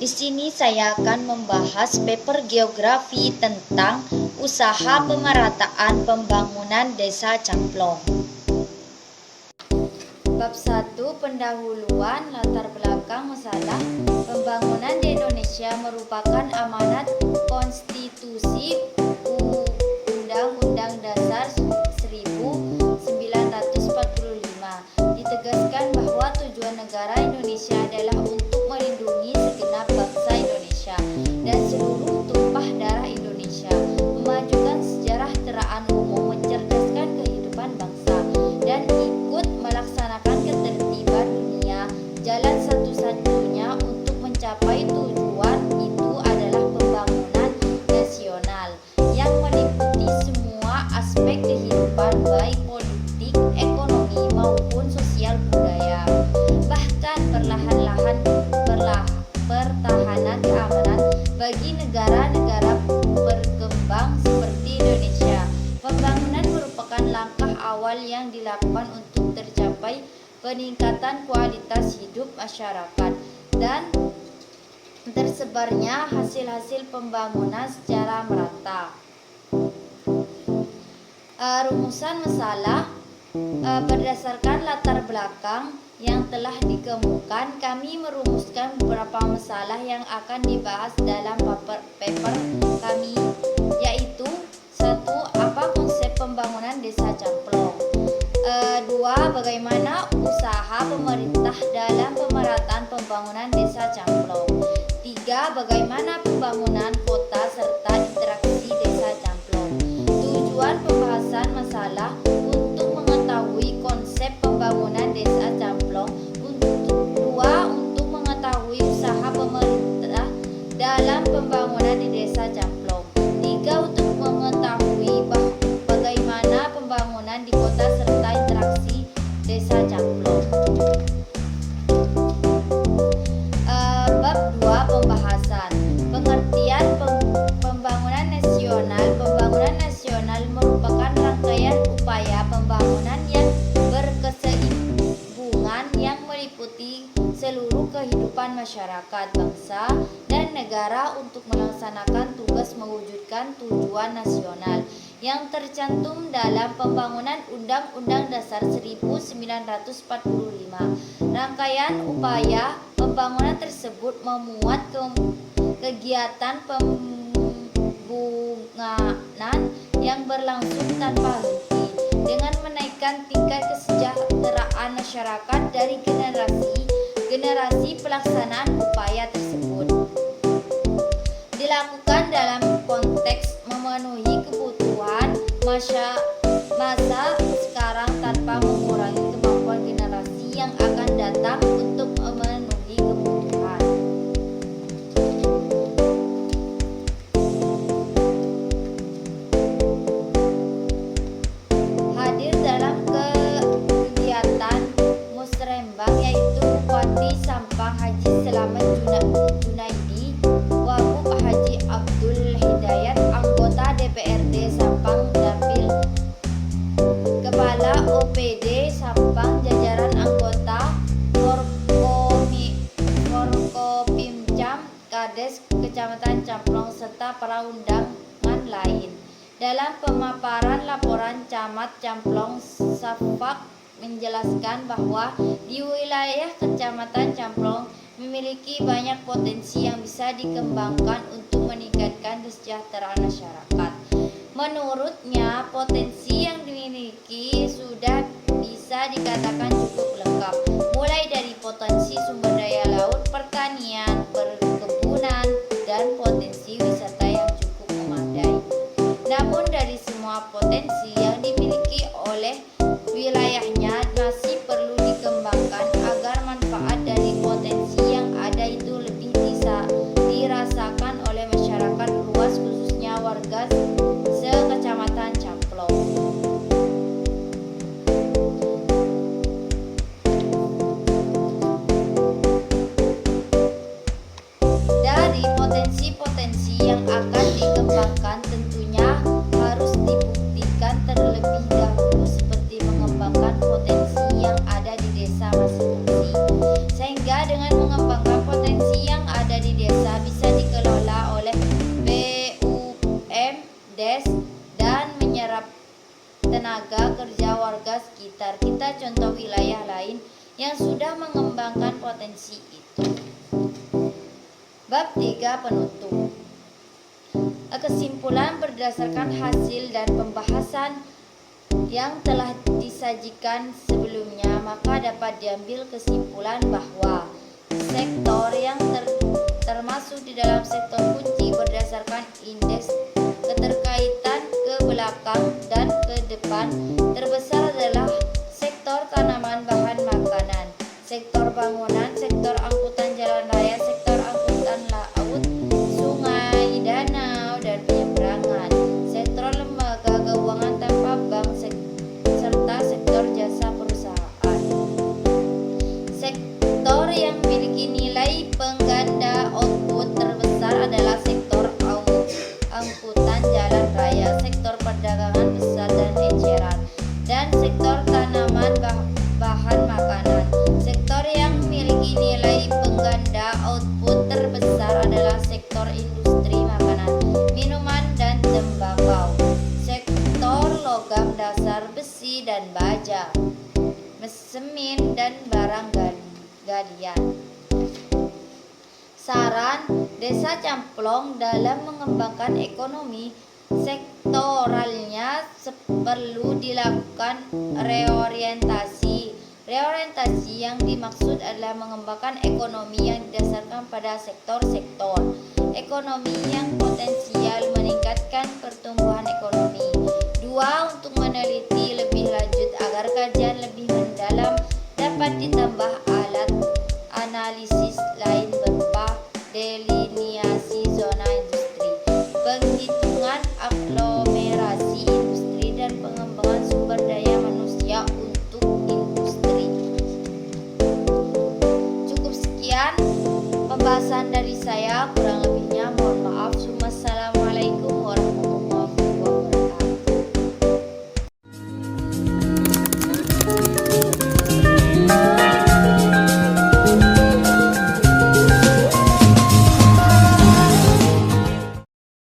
sini saya akan membahas paper geografi tentang usaha pemerataan pembangunan Desa Camplong. Bab 1, pendahuluan, latar belakang masalah. Pembangunan di Indonesia merupakan amanat konstitusi Undang-Undang Dasar 1945. Ditegaskan bahwa tujuan negara Indonesia adalah untuk melindungi segenap bangsa Indonesia dan seluruh tumpah darah Indonesia, memajukan kesejahteraan umum, mencerdaskan kehidupan bangsa, dan ikut melaksanakan ketertiban dunia. Jalan satu-satunya untuk mencapai tujuan itu adalah pembangunan nasional yang meliputi semua aspek kehidupan, baik politik, ekonomi, maupun sosial budaya. Bahkan pertahanan keamanan bagi negara-negara berkembang seperti Indonesia. Pembangunan merupakan langkah awal yang dilakukan untuk tercapai peningkatan kualitas hidup masyarakat dan tersebarnya hasil-hasil pembangunan secara merata. Rumusan masalah. Berdasarkan latar belakang yang telah dikemukakan, kami merumuskan beberapa masalah yang akan dibahas dalam paper kami, yaitu 1. Apa konsep pembangunan Desa Camplong? 2. Bagaimana usaha pemerintah dalam pemerataan pembangunan Desa Camplong? 3. Bagaimana pembangunan kota serta interaksi Desa Camplong? Tujuan pembahasan masalah konsep pembangunan Desa Camplong. 2. Untuk mengetahui usaha pemerintah dalam pembangunan di Desa Camplong. 3. Untuk mengetahui bagaimana pembangunan di kota serta interaksi Desa Camplong. Bab 2, pembahasan. Pengertian pembangunan nasional. Pembangunan nasional merupakan rangkaian upaya pembangunan yang berkesinambungan yang meliputi seluruh kehidupan masyarakat, bangsa, dan negara untuk melaksanakan tugas mewujudkan tujuan nasional yang tercantum dalam pembangunan Undang-Undang Dasar 1945. Rangkaian upaya pembangunan tersebut memuat kegiatan pembangunan yang berlangsung tanpa henti dengan menaikkan tingkat kesejahteraan masyarakat dari generasi pelaksanaan upaya tersebut. Dilakukan dalam konteks memenuhi kebutuhan masa sekarang tanpa mengurangi kemampuan generasi yang akan datang untuk memenuhi kebutuhan. Hadir dalam kegiatan musrembang yaitu Bupati Sampang Haji Selamat Junaidi, Wagub Haji Abdul Hidayat, anggota DPRD Sampang Dapil, Kepala OPD Sampang, jajaran anggota Forkopimcam, Kades Kecamatan Camplong, serta para undangan lain. Dalam pemaparan laporan Camat Camplong, Safak menjelaskan bahwa di wilayah Kecamatan Camplong memiliki banyak potensi yang bisa dikembangkan untuk meningkatkan kesejahteraan masyarakat. Menurutnya, potensi yang dimiliki sudah bisa dikatakan cukup lengkap, mulai dari potensi sumber daya laut, pertanian, perkebunan, dan potensi wisata yang cukup memadai. Namun dari semua potensi yang dimiliki oleh wilayahnya masih perlu dikembangkan agar manfaat dari potensi yang ada itu lebih bisa dirasakan oleh masyarakat luas, khususnya warga sekecamatan Camplong. Dari potensi-potensi yang akan dikembangkan tentunya harus dibuktikan terlebih dahulu seperti mengembangkan potensi yang ada di desa masing-masing, sehingga dengan mengembangkan potensi yang ada di desa dan menyerap tenaga kerja warga sekitar. Kita contoh wilayah lain yang sudah mengembangkan potensi itu. Bab 3 penutup. Kesimpulan berdasarkan hasil dan pembahasan yang telah disajikan sebelumnya, maka dapat diambil kesimpulan bahwa sektor yang termasuk di dalam sektor kunci berdasarkan indeks keterkaitan ke belakang dan ke depan terbesar adalah sektor tanaman bahan makanan, sektor bangunan, sektor angkutan jalan raya, sektor angkutan laut, sungai, danau, dan penyeberangan, sektor lembaga keuangan tanpa bank, serta sektor jasa perusahaan. Sektor yang memiliki nilai pengganda output terbesar adalah sektor angkutan jalan raya, sektor perdagangan besar dan eceran, dan sektor tanaman bahan makanan. Sektor yang memiliki nilai pengganda output terbesar adalah sektor industri makanan, minuman, dan tembakau, sektor logam dasar, besi dan baja, semen, dan barang galian. Saran Desa Camplong dalam mengembangkan ekonomi sektoralnya perlu dilakukan reorientasi. Reorientasi yang dimaksud adalah mengembangkan ekonomi yang didasarkan pada sektor-sektor ekonomi yang potensial meningkatkan pertumbuhan ekonomi. 2. Untuk meneliti lebih lanjut agar kajian lebih mendalam dapat ditambah alat analisis lain berupa deliniasi zona industri, penghitungan aglomerasi industri, dan pengembangan sumber daya manusia untuk industri. Cukup sekian pembahasan dari saya, kurang